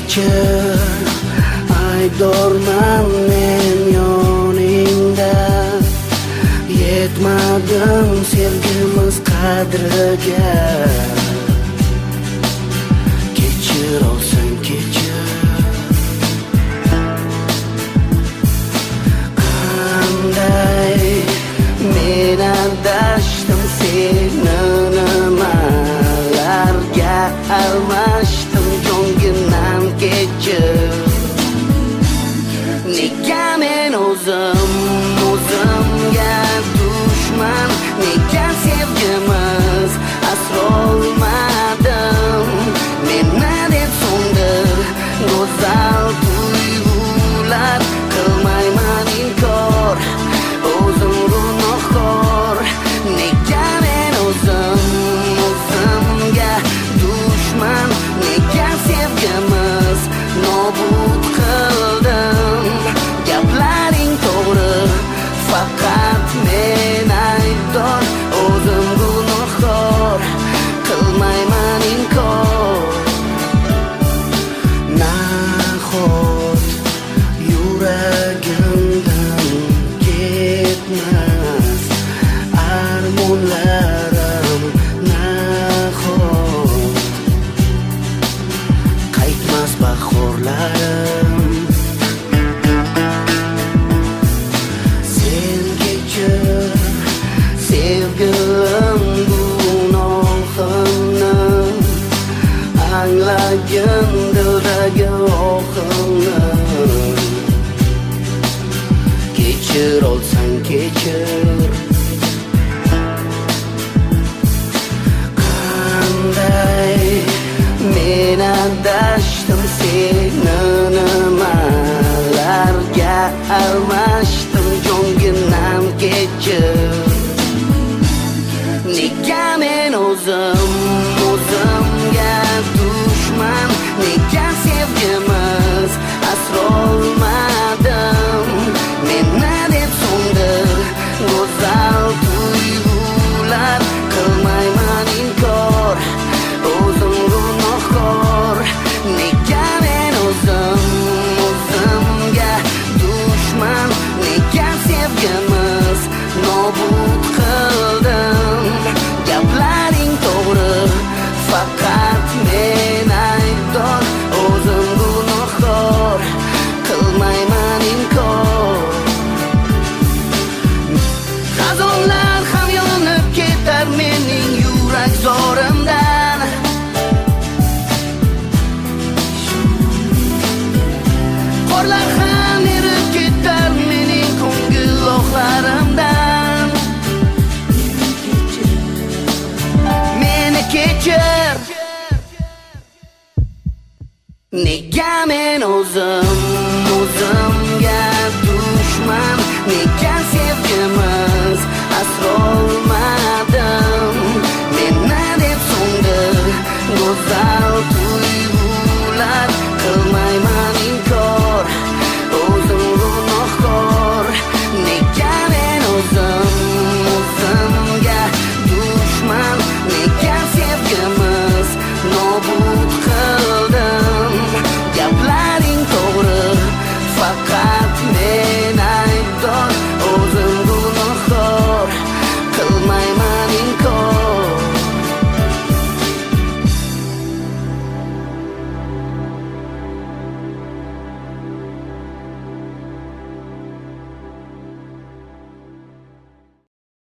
kechir, aybdorman men yoningda. Yetmadim sevgimiz qadriga. Kechir olsang kechir. Qanday men adashdim, seni nimalarga almashdim, jonginam kechir. Nega men o'zimga dushman, nega sevgimiz asrolmadim. Meni deb so'ndir go'zal tuyg'ular, qilmayman inkor, o'zim gunohkor. Nega men o'zimga dushman, nega sevgimiz nobud qildim. Gaplaring to'g'ri, faqat men aybdor, o'zim gunohkor, qilmayman inkor. Nahot yuragimdan ketmas armonlarim, nahot qaytmas bahorlarim. Sen kechir sevgilim gunohimni, anglagin dildagi ohimni. Kechir olsang kechir. Qanday men adashdim, seni nimalarga almashdim, jonginam kechir. Nega men o'zimga dushman, nega sevgimiz asrolmadim. Meni deb so'ndir go'zal tuyg'ular, qilmayman inkor, o'zim gunohkor. Nega men o'zimga dushman, nega sevgimiz nobud qildim. Gaplaring to'g'ri, faqat men aybdor, o'zim gunohkor, qilmayman inkor. Xazonlar ham yonib ketar mening yurak zorimdan. Qorlar ham erib ketar mening ko'ngil lohlarimdan. Meni kechir. Nega men o'zimga dushman, nega sevgimiz asrolmadim. Meni deb so'ndir go'zal